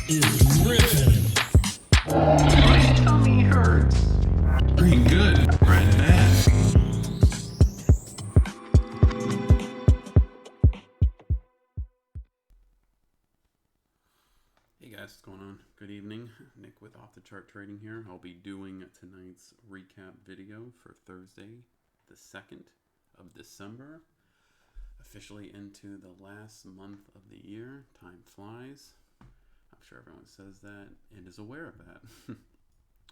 is ripping. My tummy hurts. Pretty good, right now. Hey guys, what's going on? Good evening. Nick with Off the Chart Trading here. I'll be doing tonight's recap video for Thursday, the 2nd of December. Officially into the last month of the year. Time flies. I'm sure everyone says that and is aware of that.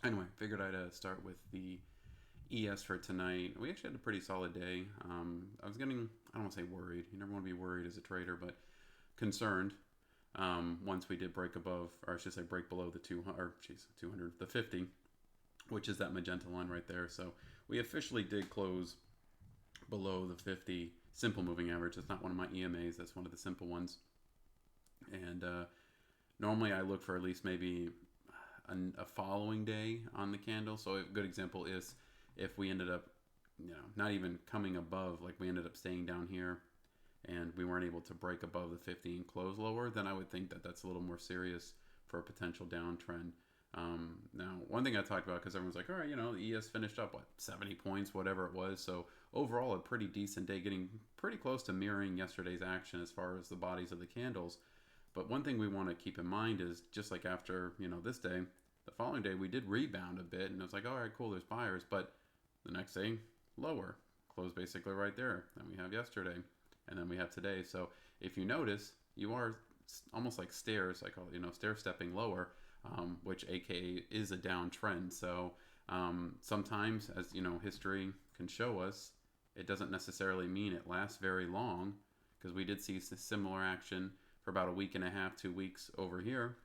Anyway, figured I'd start with the ES for tonight. We actually had a pretty solid day. I was getting, I don't want to say worried. You never want to be worried as a trader, but concerned. Once we did break above, or I should say break below the 200, the 50, which is that magenta line right there. So we officially did close below the 50 simple moving average. It's not one of my EMAs. That's one of the simple ones. And normally I look for at least maybe a following day on the candle. So a good example is if we ended up, not even coming above, like we ended up staying down here and we weren't able to break above the 50 and close lower, then I would think that that's a little more serious for a potential downtrend. Now, one thing I talked about, because everyone's like, all right, the ES finished up, 70 points, whatever it was. So overall, a pretty decent day, getting pretty close to mirroring yesterday's action as far as the bodies of the candles. But one thing we want to keep in mind is just like after, this day, the following day, we did rebound a bit. And it was like, all right, cool, there's buyers. But the next day, lower. Closed basically right there. Then we have yesterday. And then we have today. So if you notice, you are almost like stairs, I call it, stair stepping lower. Which aka is a downtrend. So sometimes, as history can show us, it doesn't necessarily mean it lasts very long, because we did see similar action for about a week and a half, 2 weeks over here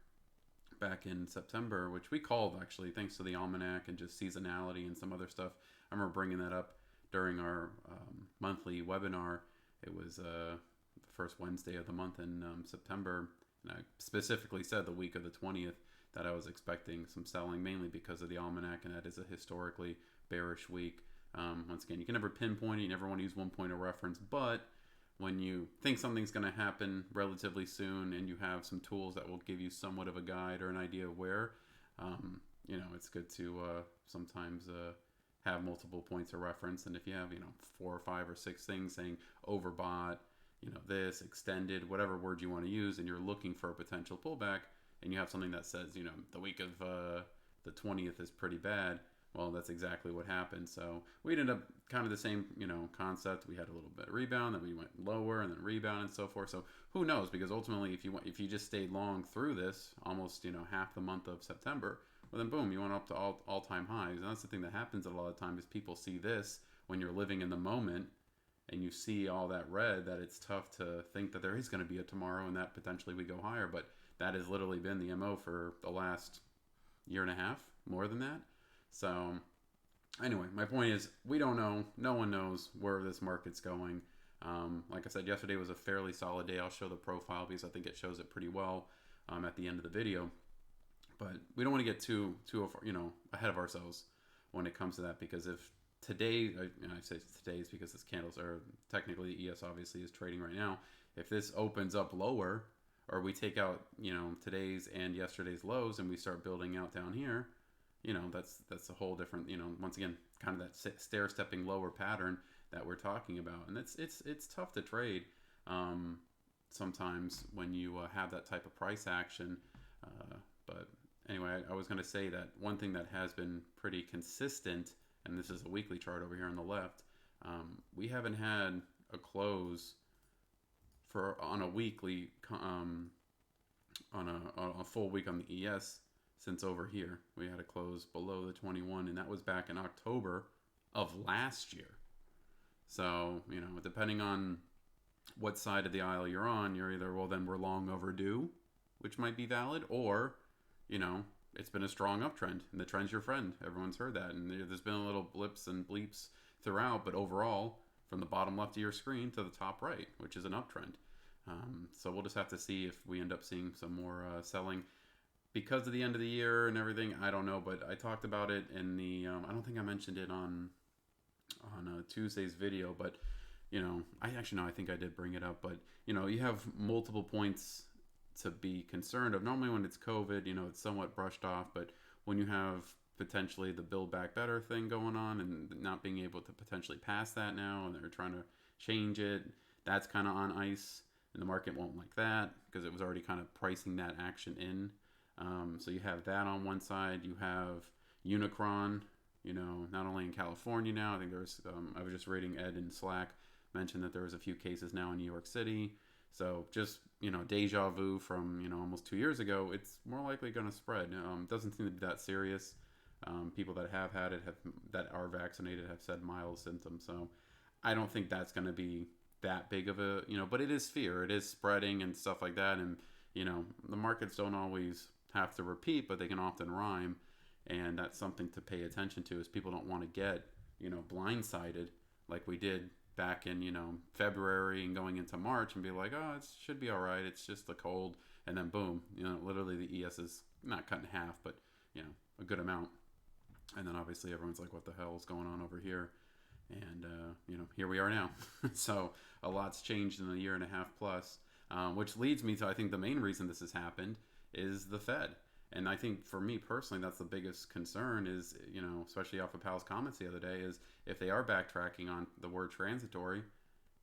back in September, which we called actually thanks to the almanac and just seasonality and some other stuff. I remember bringing that up during our monthly webinar. It was the first Wednesday of the month in September, and I specifically said the week of the 20th that I was expecting some selling, mainly because of the almanac, and that is a historically bearish week. Once again, you can never pinpoint it, you never want to use one point of reference, but when you think something's going to happen relatively soon and you have some tools that will give you somewhat of a guide or an idea of where, it's good to sometimes have multiple points of reference. And if you have, 4 or 5 or 6 things saying overbought, this, extended, whatever word you want to use, and you're looking for a potential pullback, and you have something that says, the week of the 20th is pretty bad, well, that's exactly what happened. So we ended up kind of the same, concept. We had a little bit of rebound, then we went lower, and then rebound and so forth. So who knows? Because ultimately, if you just stayed long through this, almost, half the month of September, well, then boom, you went up to all-time highs. And that's the thing that happens a lot of times is people see this when you're living in the moment, and you see all that red, that it's tough to think that there is going to be a tomorrow and that potentially we go higher. But that has literally been the MO for the last year and a half, more than that. So anyway, my point is, we don't know. No one knows where this market's going. Like I said, yesterday was a fairly solid day. I'll show the profile because I think it shows it pretty well at the end of the video. But we don't want to get too ahead of ourselves when it comes to that, because if today, I say today's because this candles are technically, ES obviously is trading right now. If this opens up lower, or we take out, today's and yesterday's lows, and we start building out down here, that's a whole different, once again, kind of that stair-stepping lower pattern that we're talking about. And it's tough to trade sometimes when you have that type of price action. But anyway, I was going to say that one thing that has been pretty consistent, and this is a weekly chart over here on the left, we haven't had a close on a weekly, on a full week on the ES since over here. We had a close below the 21, and that was back in October of last year. So, depending on what side of the aisle you're on, you're either, well, then we're long overdue, which might be valid, or, it's been a strong uptrend, and the trend's your friend. Everyone's heard that, and there's been a little blips and bleeps throughout, but overall, from the bottom left of your screen to the top right, which is an uptrend. So we'll just have to see if we end up seeing some more selling because of the end of the year and everything. I don't know, but I talked about it in the, I don't think I mentioned it on Tuesday's video, but I think I did bring it up, but you have multiple points to be concerned of. Normally, when it's COVID, it's somewhat brushed off, but when you have potentially the Build Back Better thing going on and not being able to potentially pass that now, and they're trying to change it, that's kind of on ice, and the market won't like that because it was already kind of pricing that action in. So you have that on one side. You have Unicron, not only in California now. I think there's, I was just reading Ed in Slack mentioned that there was a few cases now in New York City. So just, deja vu from, almost 2 years ago. It's more likely going to spread. Doesn't seem to be that serious. People that have had it, that are vaccinated, have said mild symptoms. So I don't think that's going to be that big of a, but it is fear. It is spreading and stuff like that. And, the markets don't always have to repeat, but they can often rhyme. And that's something to pay attention to, is people don't want to get, blindsided like we did back in, February and going into March and be like, oh, it should be all right. It's just the cold. And then boom, literally the ES is not cut in half, but, a good amount. And then obviously everyone's like, what the hell is going on over here? And, here we are now. So a lot's changed in a year and a half plus, which leads me to, I think the main reason this has happened is the Fed. And I think for me personally, that's the biggest concern is, especially off of Powell's comments the other day, is if they are backtracking on the word transitory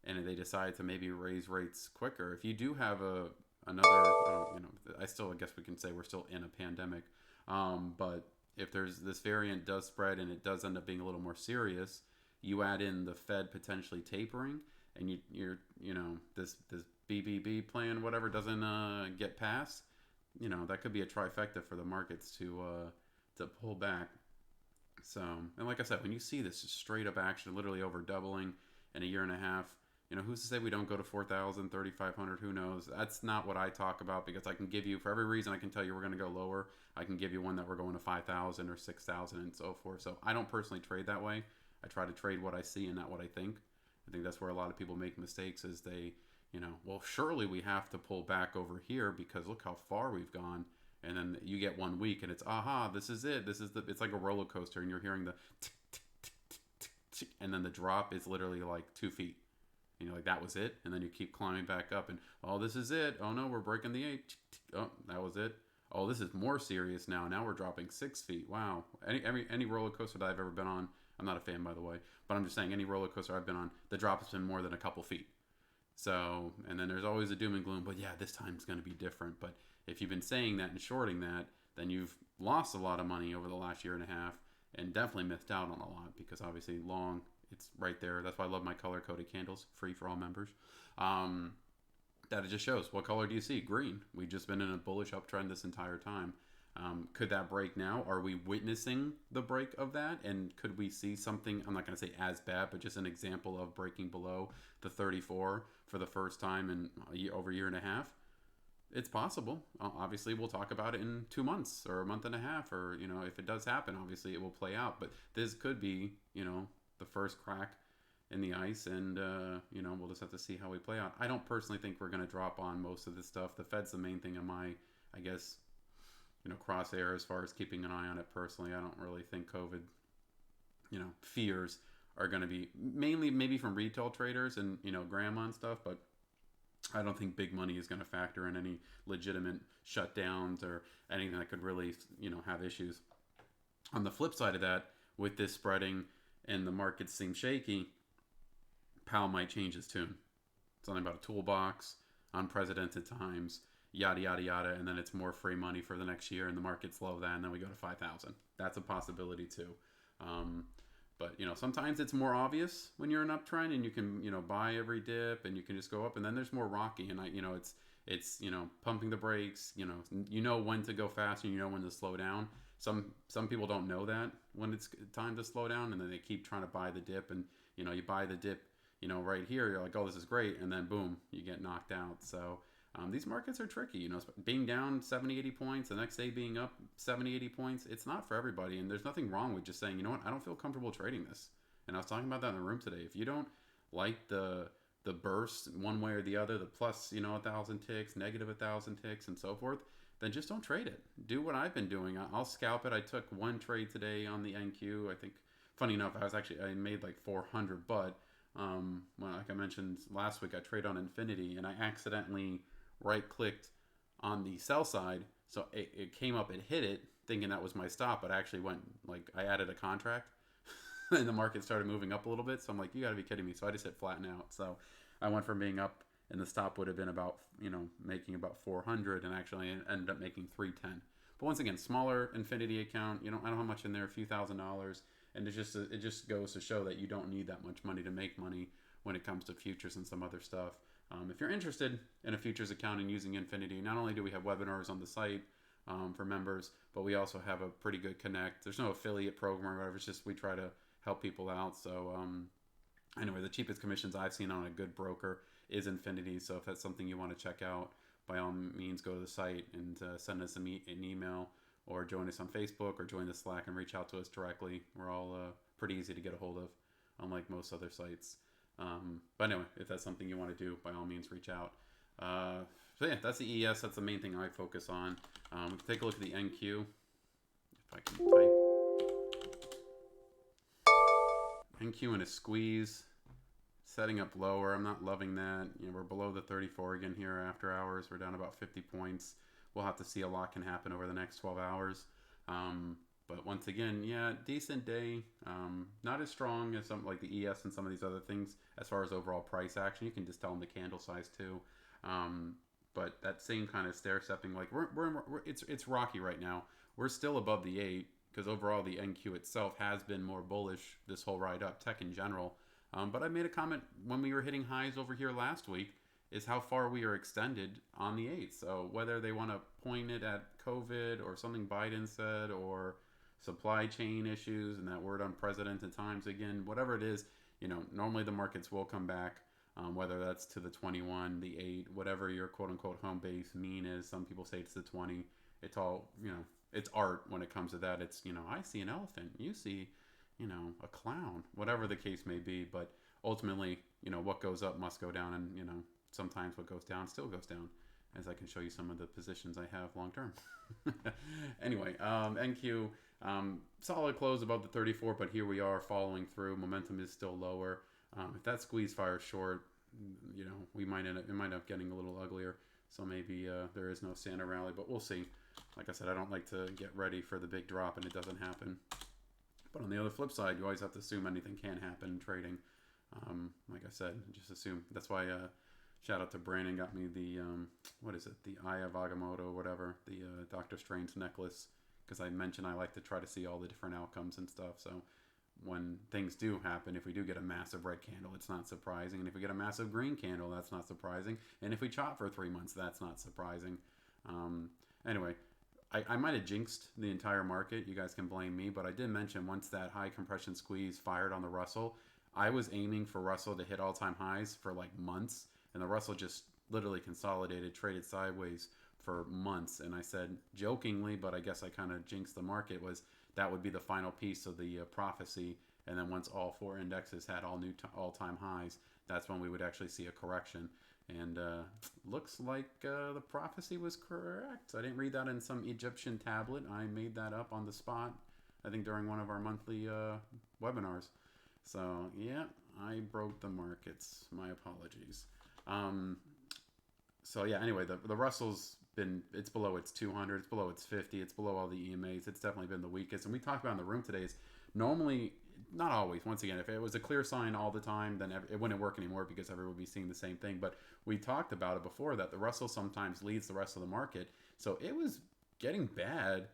and they decide to maybe raise rates quicker, if you do have I guess we can say we're still in a pandemic. But if there's this variant does spread and it does end up being a little more serious, you add in the Fed potentially tapering, and you're this BBB plan, whatever, doesn't get passed, that could be a trifecta for the markets to pull back. So, and like I said, when you see this straight up action, literally over doubling in a year and a half, who's to say we don't go to 4,000, 3,500? Who knows? That's not what I talk about, because I can give you, for every reason I can tell you we're going to go lower, I can give you one that we're going to 5,000 or 6,000 and so forth. So I don't personally trade that way. I try to trade what I see and not what I think. I think that's where a lot of people make mistakes, is they, well, surely we have to pull back over here because look how far we've gone. And then you get 1 week and it's, aha, this is it. It's like a roller coaster, and you're hearing the tick, tick, tick, tick, tick, tick, and then the drop is literally like 2 feet. Like that was it. And then you keep climbing back up and, oh, this is it. Oh no, we're breaking the 8. Oh, that was it. Oh, this is more serious now. Now we're dropping 6 feet. Wow. Any roller coaster that I've ever been on, I'm not a fan, by the way, but I'm just saying any roller coaster I've been on, the drop has been more than a couple feet. So, and then there's always a doom and gloom, but yeah, this time's going to be different. But if you've been saying that and shorting that, then you've lost a lot of money over the last year and a half, and definitely missed out on a lot, because obviously long, it's right there. That's why I love my color-coded candles, free for all members. That it just shows, what color do you see? Green. We've just been in a bullish uptrend this entire time. Could that break now? Are we witnessing the break of that? And could we see something, I'm not going to say as bad, but just an example of breaking below the 34 for the first time in over a year and a half? It's possible. Obviously, we'll talk about it in 2 months or a month and a half, or, if it does happen, obviously it will play out. But this could be, the first crack in the ice, and, we'll just have to see how we play out. I don't personally think we're going to drop on most of this stuff. The Fed's the main thing in my, I guess, crosshair as far as keeping an eye on it personally. I don't really think COVID, fears are going to be mainly maybe from retail traders and, grandma and stuff, but I don't think big money is going to factor in any legitimate shutdowns or anything that could really, have issues. On the flip side of that, with this spreading and the markets seem shaky, Powell might change his tune. Something about a toolbox, unprecedented times, yada, yada, yada, and then it's more free money for the next year, and the markets love that, and then we go to 5,000. That's a possibility too. But, sometimes it's more obvious when you're in uptrend, and you can, buy every dip, and you can just go up, and then there's more rocky, and it's pumping the brakes, when to go fast, and when to slow down. Some people don't know that when it's time to slow down, and then they keep trying to buy the dip, and, you buy the dip, right here, you're like, oh, this is great, and then boom, you get knocked out. So these markets are tricky, being down 70, 80 points, the next day being up 70, 80 points, it's not for everybody, and there's nothing wrong with just saying, I don't feel comfortable trading this. And I was talking about that in the room today. If you don't like the burst one way or the other, the plus, 1,000 ticks, negative 1,000 ticks, and so forth, then just don't trade it. Do what I've been doing. I'll scalp it. I took one trade today on the NQ. I think, funny enough, I made like 400, but like I mentioned last week, I trade on Infinity, and I accidentally right-clicked on the sell side. So it came up, it hit it, thinking that was my stop, but I actually went, like, I added a contract and the market started moving up a little bit. So I'm like, you got to be kidding me. So I just hit flatten out. So I went from being up, and the stop would have been about, making about 400, and actually ended up making 310. But once again, smaller Infinity account. I don't have much in there, a few $1,000s, and it just goes to show that you don't need that much money to make money when it comes to futures and some other stuff. If you're interested in a futures account and using Infinity, not only do we have webinars on the site for members, but we also have a pretty good connect. There's no affiliate program or whatever. It's just we try to help people out. So anyway, the cheapest commissions I've seen on a good broker is Infinity. So if that's something you want to check out, by all means, go to the site and send us an email, or join us on Facebook, or join the Slack and reach out to us directly. We're all pretty easy to get a hold of, unlike most other sites. But anyway, if that's something you want to do, by all means, reach out. So yeah, that's the ES. That's the main thing I focus on. We can take a look at the NQ. If I can type. NQ in a squeeze. Setting up lower. I'm not loving that. We're below the 34 again here after hours. We're down about 50 points. We'll have to see. A lot can happen over the next 12 hours. But once again, yeah, decent day. Not as strong as something like the ES and some of these other things as far as overall price action. You can just tell them the candle size too. But that same kind of stair stepping, like it's rocky right now. We're still above the 8 because overall the NQ itself has been more bullish this whole ride up, tech in general. But I made a comment when we were hitting highs over here last week, is how far we are extended on the 8th. So whether they want to point it at COVID or something Biden said, or supply chain issues and that word unprecedented times again, whatever it is, normally the markets will come back, whether that's to the 21, the 8, whatever your quote unquote home base mean is. Some people say it's the 20. It's all, it's art when it comes to that. It's, I see an elephant. You see, a clown, whatever the case may be. But ultimately, what goes up must go down. And, sometimes what goes down still goes down, as I can show you some of the positions I have long term. Anyway, NQ, solid close above the 34, but here we are following through. Momentum is still lower. If that squeeze fires short, it might end up getting a little uglier. So maybe there is no Santa rally, but we'll see. Like I said, I don't like to get ready for the big drop and it doesn't happen. But on the other flip side, you always have to assume anything can happen in trading. Like I said, just assume. That's why shout out to Brandon, got me the, the Eye of Agamotto, whatever, the Doctor Strange necklace, because I mentioned I like to try to see all the different outcomes and stuff. So when things do happen, if we do get a massive red candle, it's not surprising. And if we get a massive green candle, that's not surprising. And if we chop for 3 months, that's not surprising. Anyway, I might have jinxed the entire market. You guys can blame me, but I did mention once that high compression squeeze fired on the Russell, I was aiming for Russell to hit all-time highs for like months, and the Russell just literally consolidated, traded sideways for months. And I said jokingly, but I guess I kind of jinxed the market, was that would be the final piece of the prophecy. And then once all 4 indexes had all new all-time highs, that's when we would actually see a correction. And looks like the prophecy was correct. I didn't read that in some Egyptian tablet. I made that up on the spot, I think during one of our monthly webinars. So yeah, I broke the markets. My apologies. So yeah, anyway, the Russell's it's below its 200, it's below its 50, it's below all the EMAs. It's definitely been the weakest. And we talked about in the room today is normally, not always, once again, if it was a clear sign all the time, then it wouldn't work anymore because everyone would be seeing the same thing. But we talked about it before that the Russell sometimes leads the rest of the market. So it was getting bad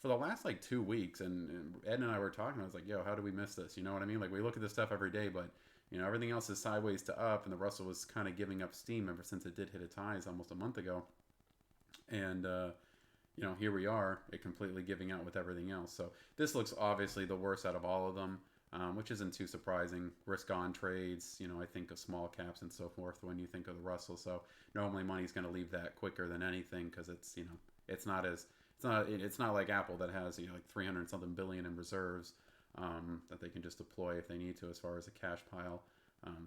for the last like 2 weeks. And Ed and I were talking, I was like, yo, how do we miss this? You know what I mean? Like, we look at this stuff every day, but everything else is sideways to up, and the Russell was kind of giving up steam ever since it did hit its highs almost a month ago. And, here we are, it completely giving out with everything else. So this looks obviously the worst out of all of them, which isn't too surprising. Risk-on trades, I think of small caps and so forth when you think of the Russell. So normally money's going to leave that quicker than anything because it's, it's not like Apple that has, like 300 something billion in reserves that they can just deploy if they need to as far as a cash pile.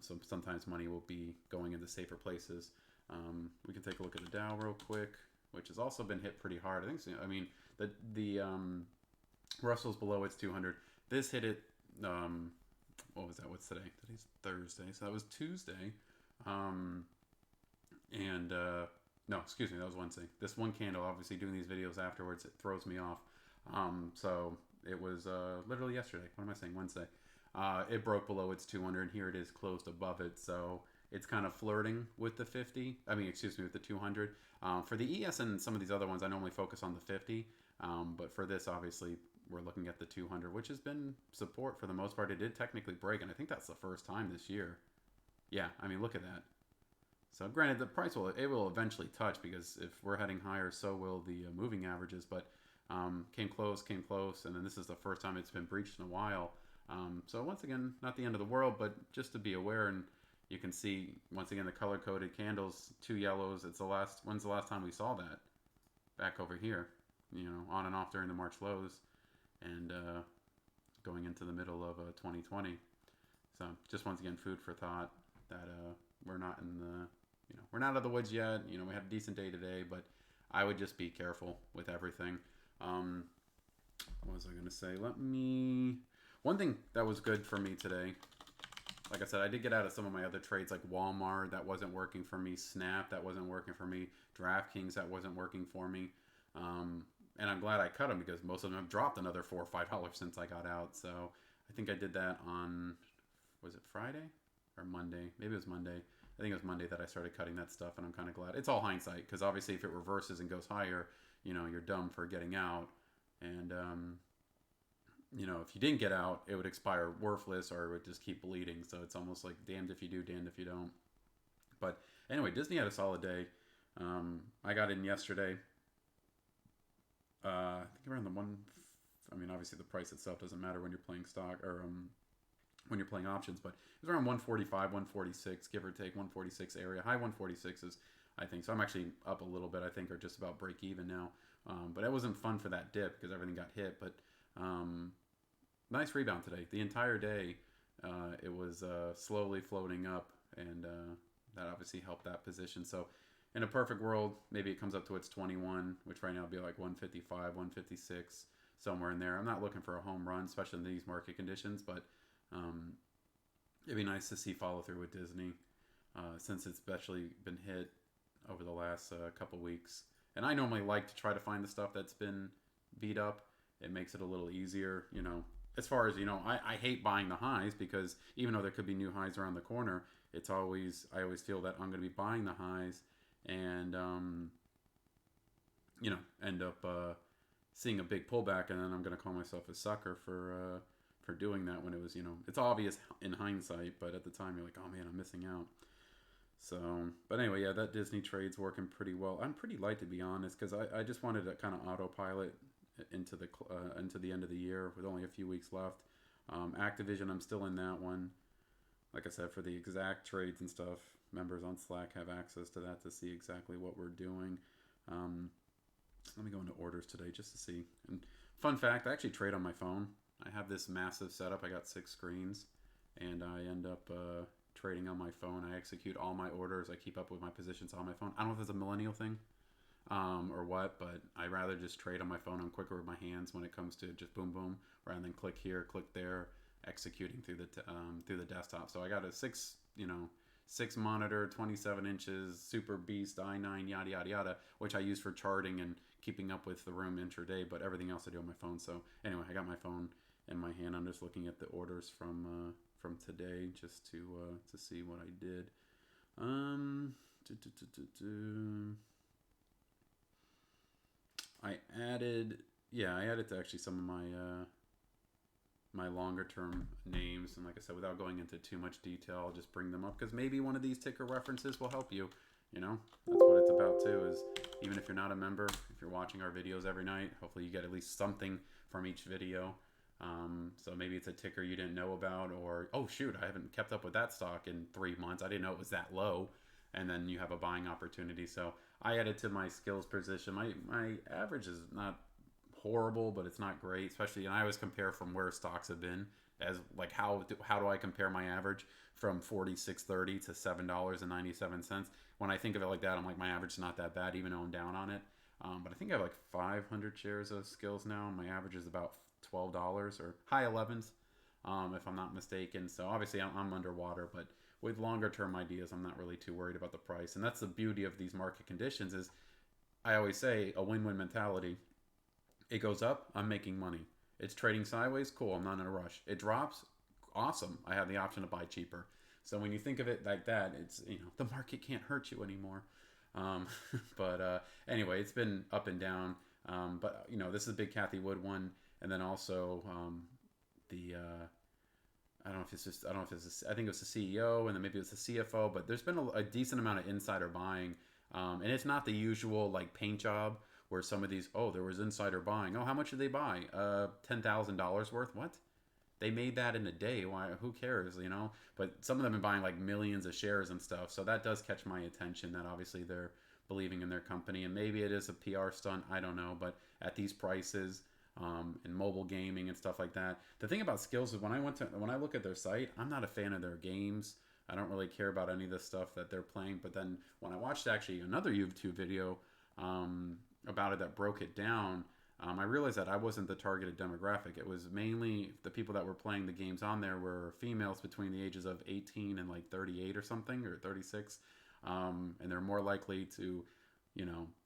So sometimes money will be going into safer places. We can take a look at the Dow real quick, which has also been hit pretty hard. I think so. I mean, the Russell's below its 200. This hit it. What was that? What's today? Today's Thursday, so that was Tuesday. And No, excuse me, that was Wednesday. This one candle, obviously doing these videos afterwards, it throws me off. So it was literally yesterday. What am I saying? Wednesday. It broke below its 200. Here it is closed above it. So it's kind of flirting with the 50. I mean, excuse me, with the 200. For the ES and some of these other ones, I normally focus on the 50. But for this, obviously, we're looking at the 200, which has been support for the most part. It did technically break, and I think that's the first time this year. Yeah, I mean, look at that. So granted, the price will eventually touch because if we're heading higher, so will the moving averages. But came close, and then this is the first time it's been breached in a while. So once again, not the end of the world, but just to be aware. And you can see once again the color coded candles, two yellows. It's the last. When's the last time we saw that? Back over here, on and off during the March lows, and going into the middle of 2020. So just once again, food for thought that we're not in the we're not out of the woods yet. We had a decent day today, but I would just be careful with everything. What was I going to say? One thing that was good for me today, like I said, I did get out of some of my other trades like Walmart, that wasn't working for me. Snap, that wasn't working for me. DraftKings, that wasn't working for me. And I'm glad I cut them because most of them have dropped another $4 or $5 since I got out. So I think I did that on, was it Friday or Monday? Maybe it was Monday. I think it was Monday that I started cutting that stuff, and I'm kind of glad. It's all hindsight, because obviously if it reverses and goes higher, you're dumb for getting out. And, if you didn't get out, it would expire worthless, or it would just keep bleeding. So it's almost like damned if you do, damned if you don't. But anyway, Disney had a solid day. I got in yesterday. I think around obviously the price itself doesn't matter when you're playing stock, or when you're playing options, but it was around 145, 146, give or take, 146 area. High 146s, I think. So I'm actually up a little bit, I think, or just about break even now. But it wasn't fun for that dip because everything got hit. But nice rebound today. The entire day, it was slowly floating up, and that obviously helped that position. So in a perfect world, maybe it comes up to its 21, which right now would be like 155, 156, somewhere in there. I'm not looking for a home run, especially in these market conditions, but it'd be nice to see follow through with Disney, since it's especially been hit over the last couple weeks. And I normally like to try to find the stuff that's been beat up. It makes it a little easier, as far as, I hate buying the highs, because even though there could be new highs around the corner, I always feel that I'm going to be buying the highs and, end up seeing a big pullback, and then I'm going to call myself a sucker for doing that when it was, it's obvious in hindsight, but at the time you're like, oh man, I'm missing out. So, but anyway, yeah, that Disney trade's working pretty well. I'm pretty light, to be honest, because I just wanted to kind of autopilot into the end of the year with only a few weeks left. Activision, I'm still in that one. Like I said, for the exact trades and stuff, members on Slack have access to that to see exactly what we're doing. Let me go into orders today just to see. And fun fact, I actually trade on my phone. I have this massive setup. I got 6 screens, and I end up trading on my phone. I execute all my orders. I keep up with my positions on my phone. I don't know if it's a millennial thing or what, but I rather just trade on my phone. I'm quicker with my hands when it comes to just boom, boom, rather than click here, click there, executing through the desktop. So I got a 6 monitor, 27 inches, Super Beast, i9, yada, yada, yada, which I use for charting and keeping up with the room intraday, but everything else I do on my phone. So anyway, I got my phone in my hand. I'm just looking at the orders from today just to see what I did. I added to actually some of my longer term names, and like I said, without going into too much detail, I'll just bring them up because maybe one of these ticker references will help you. That's what it's about too, is even if you're not a member, if you're watching our videos every night, hopefully you get at least something from each video. So maybe it's a ticker you didn't know about, or, oh shoot, I haven't kept up with that stock in 3 months. I didn't know it was that low. And then you have a buying opportunity. So I added to my skills position. My average is not horrible, but it's not great, especially, and I always compare from where stocks have been, as like how do I compare my average from 46.30 to $7.97. When I think of it like that, I'm like, my average is not that bad, even though I'm down on it. But I think I have like 500 shares of skills now, and my average is about $12 or high 11s, if I'm not mistaken. So obviously I'm underwater, but with longer term ideas, I'm not really too worried about the price. And that's the beauty of these market conditions is I always say a win-win mentality. It goes up, I'm making money. It's trading sideways, cool, I'm not in a rush. It drops, awesome, I have the option to buy cheaper. So when you think of it like that, it's, the market can't hurt you anymore. Um, but anyway, it's been up and down. But this is a big Kathy Wood one, and then also the I don't know if it's just I don't know if it's I think it was the CEO and then maybe it was the CFO, but there's been a decent amount of insider buying, and it's not the usual like paint job where some of these there was insider buying. Oh, how much did they buy? $10,000 worth. What? They made that in a day. Why? Who cares? But some of them have been buying like millions of shares and stuff. So that does catch my attention. That obviously they're believing in their company, and maybe it is a PR stunt. I don't know. But at these prices, in mobile gaming and stuff like that, the thing about Skills is when I look at their site, I'm not a fan of their games. I don't really care about any of the stuff that they're playing. But then when I watched actually another YouTube video about it that broke it down. I realized that I wasn't the targeted demographic. It was mainly the people that were playing the games on there were females between the ages of 18 and like 38 or something, or 36. And they're more likely to,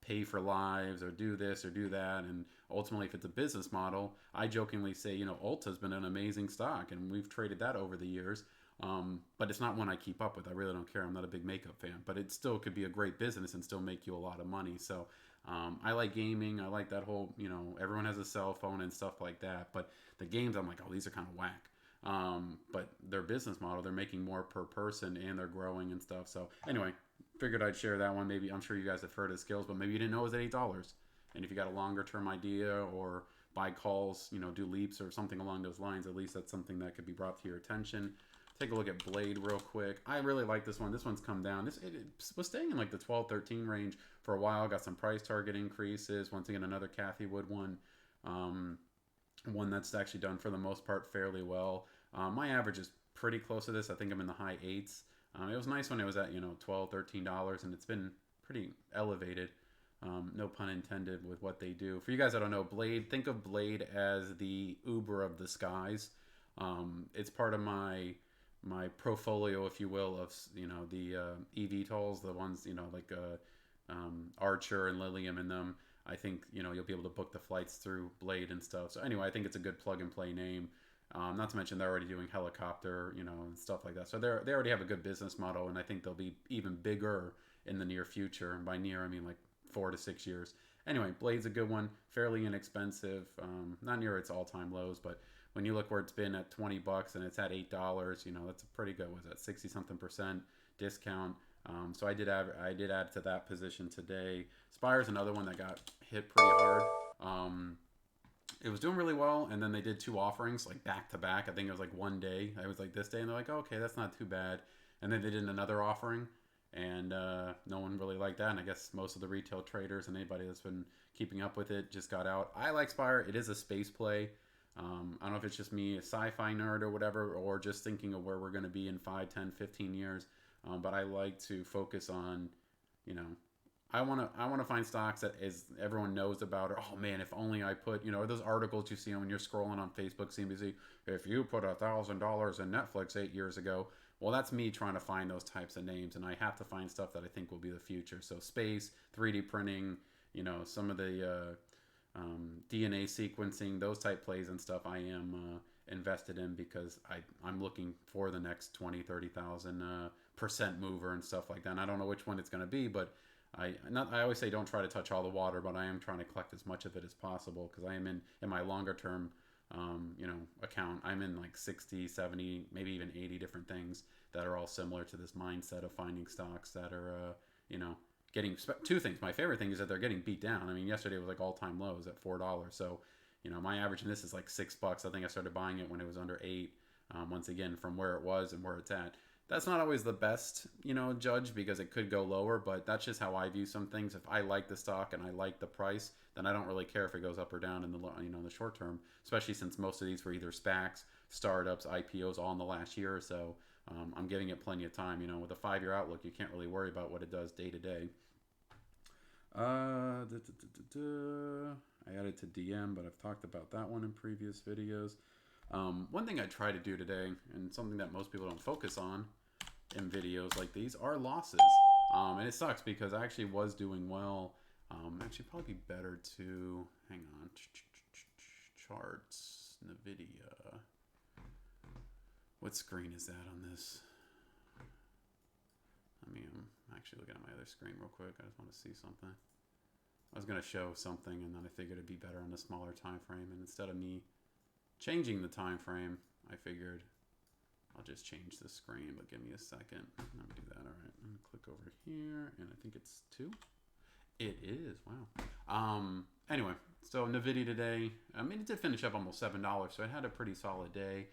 pay for lives or do this or do that. And ultimately, if it's a business model, I jokingly say, Ulta's been an amazing stock and we've traded that over the years. But it's not one I keep up with. I really don't care. I'm not a big makeup fan, but it still could be a great business and still make you a lot of money. So I like gaming. I like that whole, everyone has a cell phone and stuff like that. But the games, I'm like, oh, these are kind of whack. But their business model, they're making more per person and they're growing and stuff. So anyway, figured I'd share that one. Maybe I'm sure you guys have heard of Skills, but maybe you didn't know it was at $8. And if you got a longer term idea or buy calls, do leaps or something along those lines, at least that's something that could be brought to your attention. Take a look at Blade real quick. I really like this one. This one's come down. It was staying in like the 12, 13 range for a while. Got some price target increases. Once again, another Kathy Wood one. One that's actually done for the most part fairly well. My average is pretty close to this. I think I'm in the high 8s. It was nice when it was at, $12, $13, and it's been pretty elevated. No pun intended with what they do. For you guys that don't know, Blade, think of Blade as the Uber of the skies. It's part of my portfolio, if you will, of the eVTOLs, the ones like Archer and Lilium in them. I think you'll be able to book the flights through Blade and stuff. So anyway, I think it's a good plug and play name. Not to mention they're already doing helicopter, and stuff like that. So they already have a good business model, and I think they'll be even bigger in the near future. And by near, I mean like 4 to 6 years. Anyway, Blade's a good one, fairly inexpensive, not near its all-time lows, but when you look where it's been at $20 and it's at $8, that's a pretty good. Was that 60-something% discount? So I did add to that position today. Spire's another one that got hit pretty hard. It was doing really well, and then they did 2 offerings like back to back. I think it was like one day. I was like this day, and they're like, oh, okay, that's not too bad. And then they did another offering, and no one really liked that. And I guess most of the retail traders and anybody that's been keeping up with it just got out. I like Spire. It is a space play. I don't know if it's just me, a sci-fi nerd or whatever, or just thinking of where we're going to be in 5, 10, 15 years. But I like to focus on, I want to find stocks that everyone knows about. Or, oh man, if only I put, or those articles you see when you're scrolling on Facebook, CNBC, if you put $1,000 in Netflix 8 years ago. Well, that's me trying to find those types of names, and I have to find stuff that I think will be the future. So space, 3D printing, some of the DNA sequencing, those type plays and stuff I am invested in because I'm looking for the next 20, 30,000% mover and stuff like that. And I don't know which one it's going to be, but I always say don't try to touch all the water, but I am trying to collect as much of it as possible because I am in my longer term account. I'm in like 60, 70, maybe even 80 different things that are all similar to this mindset of finding stocks that are, getting 2 things. My favorite thing is that they're getting beat down. I mean, yesterday was like all-time lows at $4. So, my average in this is like $6. I think I started buying it when it was under 8. Once again, from where it was and where it's at. That's not always the best, judge because it could go lower, but that's just how I view some things. If I like the stock and I like the price, then I don't really care if it goes up or down in the in the short term, especially since most of these were either SPACs, startups, IPOs all in the last year or so. I'm giving it plenty of time. With a 5-year outlook, you can't really worry about what it does day to day. I added to DM, but I've talked about that one in previous videos. One thing I try to do today, and something that most people don't focus on, in videos like these are losses. And it sucks because I actually was doing well. Actually, probably be better to hang on. Charts, NVIDIA. What screen is that on this? I mean, I'm actually looking at my other screen real quick. I just want to see something. I was going to show something, and then I figured it'd be better on a smaller time frame. And instead of me changing the time frame, I figured I'll just change the screen. But give me a second. Let me do that. All right. I'm going to click over here, and I think it's 2. It is. Wow. Anyway, so NVIDIA today, I mean, it did finish up almost $7, so it had a pretty solid day.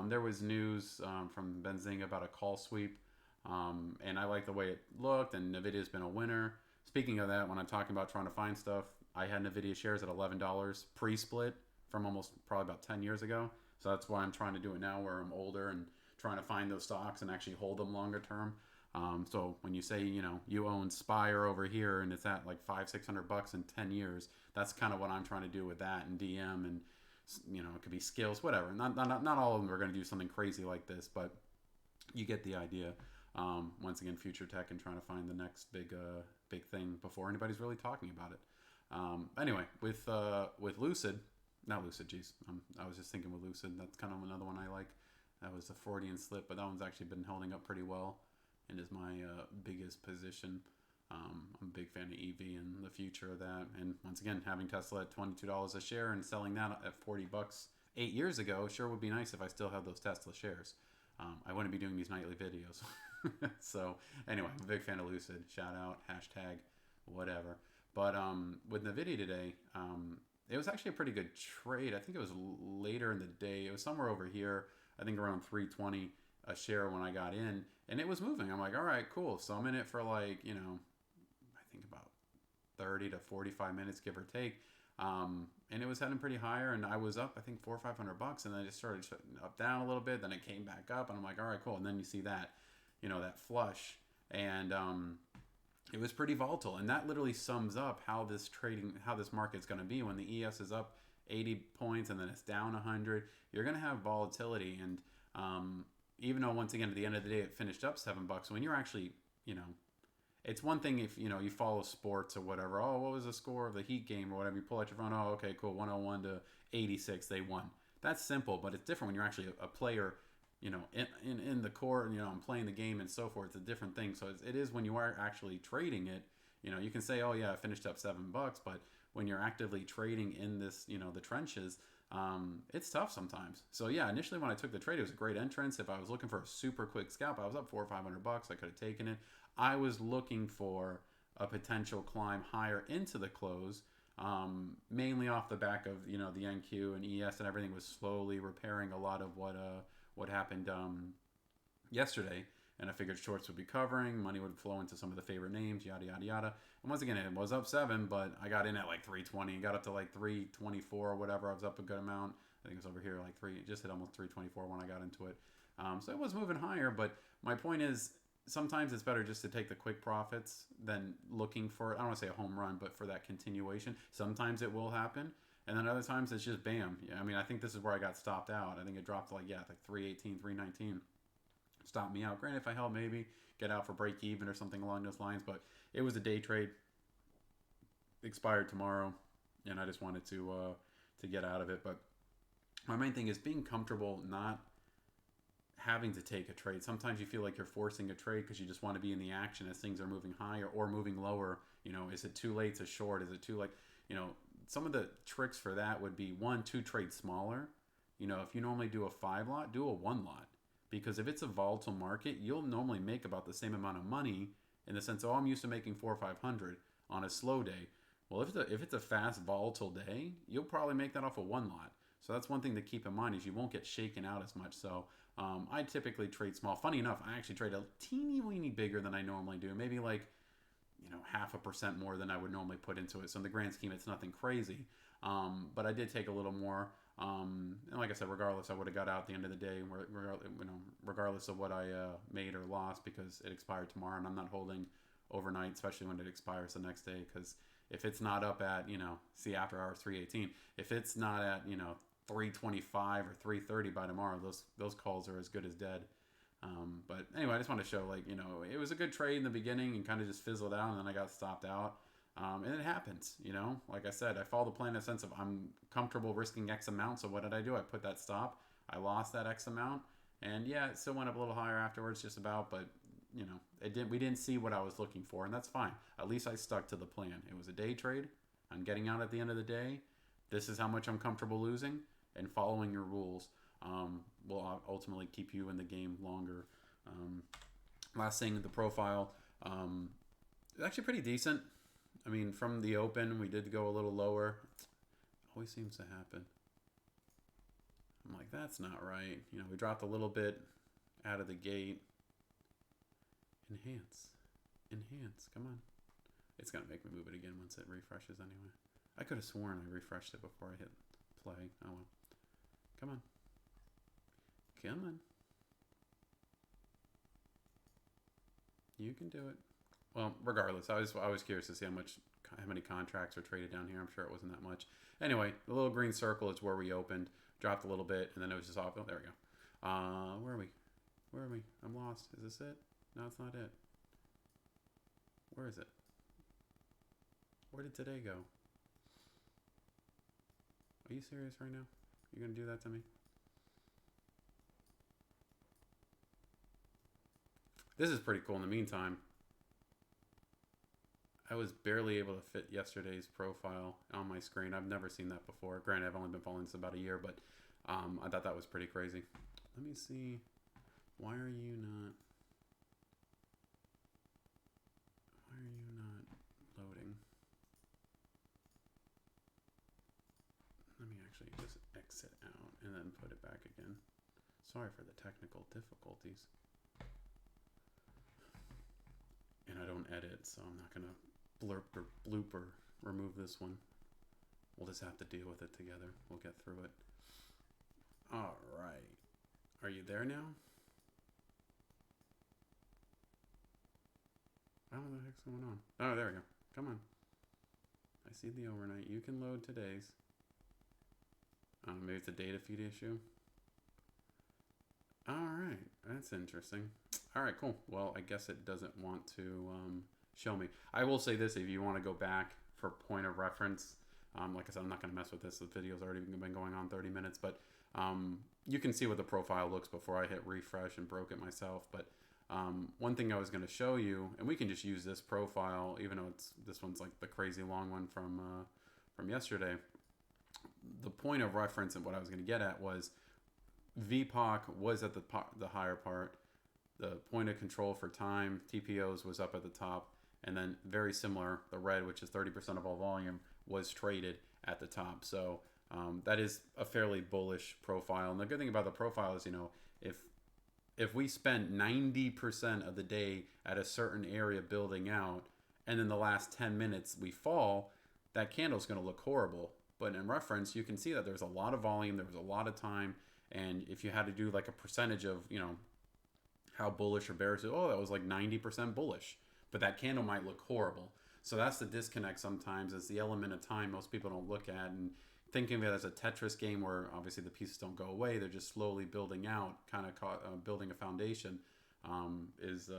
There was news from Benzinga about a call sweep, and I like the way it looked, and NVIDIA's been a winner. Speaking of that, when I'm talking about trying to find stuff, I had NVIDIA shares at $11 pre-split from almost probably about 10 years ago. So that's why I'm trying to do it now where I'm older and trying to find those stocks and actually hold them longer term. So when you say, you own Spire over here and it's at like $500-600 in 10 years, that's kind of what I'm trying to do with that and DM and, it could be skills, whatever. Not all of them are going to do something crazy like this, but you get the idea. Once again, future tech and trying to find the next big thing before anybody's really talking about it. Anyway, with Lucid, not Lucid, geez. I was just thinking with Lucid. That's kind of another one I like. That was a Freudian slip, but that one's actually been holding up pretty well and is my biggest position. I'm a big fan of EV and the future of that. And once again, having Tesla at $22 a share and selling that at $40 8 years ago sure would be nice if I still had those Tesla shares. I wouldn't be doing these nightly videos. So anyway, I'm a big fan of Lucid. Shout out, hashtag, whatever. But with NVIDIA today, it was actually a pretty good trade. I think it was later in the day. It was somewhere over here. I think around 320 a share when I got in, and it was moving. I'm like, all right, cool. So I'm in it for like, I think about 30 to 45 minutes, give or take. And it was heading pretty higher, and I was up, I think $400 or $500, and then I just started up down a little bit. Then it came back up, and I'm like, all right, cool. And then you see that, that flush, and it was pretty volatile, and that literally sums up how this market's going to be when the ES is up 80 points and then it's down 100. You're going to have volatility, and even though once again at the end of the day it finished up $7, when you're actually, it's one thing if you follow sports or whatever. Oh, what was the score of the Heat game or whatever? You pull out your phone. Oh, okay, cool. 101 to 86, they won. That's simple, but it's different when you're actually a player. In the court, and I'm playing the game and so forth. It's a different thing. So it is when you are actually trading it. You can say, oh yeah, I finished up $7, but when you're actively trading in this, the trenches, it's tough sometimes. So yeah, initially when I took the trade, it was a great entrance. If I was looking for a super quick scalp, I was up $400 or $500. I could have taken it. I was looking for a potential climb higher into the close, mainly off the back of the NQ and ES and everything was slowly repairing a lot of what happened yesterday. And I figured shorts would be covering, money would flow into some of the favorite names, yada yada yada. And once again, it was up 7, but I got in at like 320, got up to like 324 or whatever. I was up a good amount. I think it was over here like just hit almost 324 when I got into it. So it was moving higher, but my point is, sometimes it's better just to take the quick profits than looking for, I don't want to say a home run, but for that continuation. Sometimes it will happen. And then other times it's just bam. Yeah, I mean, I think this is where I got stopped out. I think it dropped like 318, 319. Stopped me out. Granted, if I held, maybe get out for break even or something along those lines. But it was a day trade. Expired tomorrow. And I just wanted to get out of it. But my main thing is being comfortable not having to take a trade. Sometimes you feel like you're forcing a trade because you just want to be in the action as things are moving higher or moving lower. Is it too late to short? Is it too late? Some of the tricks for that would be 1, 2 trade smaller. If you normally do a 5 lot, do a 1 lot. Because if it's a volatile market, you'll normally make about the same amount of money in the sense, I'm used to making 400 or 500 on a slow day. Well, if it's a fast, volatile day, you'll probably make that off a 1 lot. So that's one thing to keep in mind is you won't get shaken out as much. So I typically trade small. Funny enough, I actually trade a teeny weeny bigger than I normally do. Maybe like 0.5% more than I would normally put into it. So in the grand scheme, it's nothing crazy. But I did take a little more. And like I said, regardless, I would have got out at the end of the day, regardless of what I made or lost, because it expired tomorrow, and I'm not holding overnight, especially when it expires the next day. Because if it's not up at see after hours 318, if it's not at 325 or 330 by tomorrow, those calls are as good as dead. But anyway, I just want to show, like, it was a good trade in the beginning and kind of just fizzled out, and then I got stopped out. And it happens, like I said, I follow the plan in a sense of I'm comfortable risking X amount. So what did I do? I put that stop. I lost that X amount, and yeah, it still went up a little higher afterwards, just about. But we didn't see what I was looking for, and that's fine. At least I stuck to the plan. It was a day trade. I'm getting out at the end of the day. This is how much I'm comfortable losing, and following your rules will ultimately keep you in the game longer. Last thing, the profile, it's actually pretty decent. I mean, from the open, we did go a little lower. Always seems to happen. I'm like, that's not right. We dropped a little bit out of the gate. Enhance. Come on. It's going to make me move it again once it refreshes anyway. I could have sworn I refreshed it before I hit play. Oh well. Come on. You can do it. Well, regardless, I was curious to see how many contracts are traded down here. I'm sure it wasn't that much. Anyway, the little green circle is where we opened, dropped a little bit, and then it was just off. Oh, there we go. Where are we? I'm lost. Is this it? No, it's not it. Where is it? Where did today go? Are you serious right now? You're gonna do that to me? This is pretty cool in the meantime. I was barely able to fit yesterday's profile on my screen. I've never seen that before. Granted, I've only been following this about a year, but I thought that was pretty crazy. Let me see. Why are you not loading? Let me actually just exit out and then put it back again. Sorry for the technical difficulties. And I don't edit, so I'm not going to blooper remove this one. We'll just have to deal with it together. We'll get through it. All right. Are you there now? I don't know what the heck's going on. Oh, there we go. Come on. I see the overnight. You can load today's. Maybe it's a data feed issue. All right. That's interesting. All right, cool. Well, I guess it doesn't want to show me. I will say this, if you want to go back for point of reference, like I said, I'm not going to mess with this. The video's already been going on 30 minutes, but you can see what the profile looks before I hit refresh and broke it myself. But one thing I was going to show you, and we can just use this profile, even though this one's like the crazy long one from yesterday. The point of reference and what I was going to get at was VPOC was at the higher part. The point of control for time, TPOs, was up at the top. And then very similar, the red, which is 30% of all volume, was traded at the top. So that is a fairly bullish profile. And the good thing about the profile is, if we spend 90% of the day at a certain area building out, and then the last 10 minutes we fall, that candle's going to look horrible. But in reference, you can see that there's a lot of volume, there was a lot of time. And if you had to do like a percentage of, how bullish or bearish, that was like 90% bullish. But that candle might look horrible. So that's the disconnect sometimes, is the element of time most people don't look at. And thinking of it as a Tetris game where obviously the pieces don't go away, they're just slowly building out, kind of building a foundation, is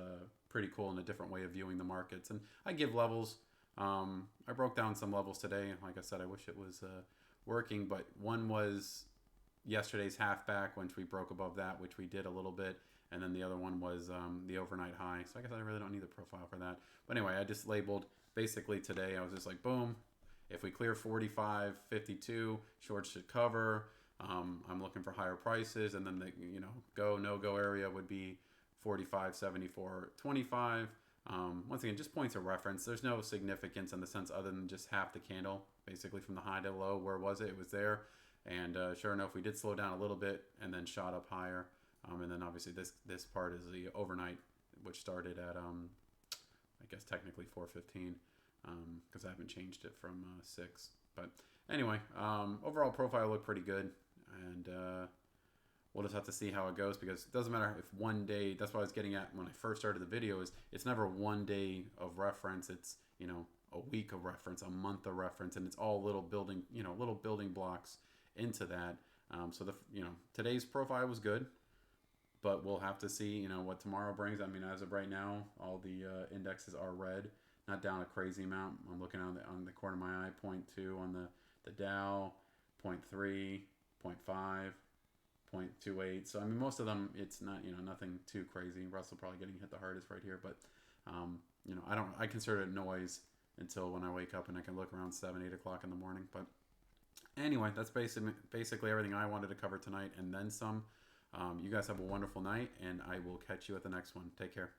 pretty cool, and a different way of viewing the markets. And I give levels. I broke down some levels today. Like I said, I wish it was working, but one was yesterday's halfback, which we broke above that, which we did a little bit. And then the other one was the overnight high. So I guess I really don't need the profile for that. But anyway, I just labeled basically today. I was just like, boom. If we clear 45.52, shorts should cover. I'm looking for higher prices. And then the go, no-go area would be 45.74.25. Once again, just points of reference. There's no significance in the sense other than just half the candle. Basically from the high to low, where was it? It was there. And sure enough, we did slow down a little bit and then shot up higher. And then obviously this part is the overnight, which started at, I guess technically 4:15, because I haven't changed it from 6. But anyway, overall profile looked pretty good. And we'll just have to see how it goes, because it doesn't matter if one day, that's what I was getting at when I first started the video, is it's never one day of reference. It's, a week of reference, a month of reference, and it's all little building blocks into that. So today's profile was good. but we'll have to see, what tomorrow brings. I mean, as of right now, all the indexes are red, not down a crazy amount. I'm looking on the corner of my eye, point 0.2 on the Dow, point 0.3, point 0.5, point 0.28. So I mean, most of them, it's not nothing too crazy. Russell probably getting hit the hardest right here, but I consider it noise until when I wake up and I can look around 7-8 o'clock in the morning. But anyway, that's basically everything I wanted to cover tonight, and then some. You guys have a wonderful night, and I will catch you at the next one. Take care.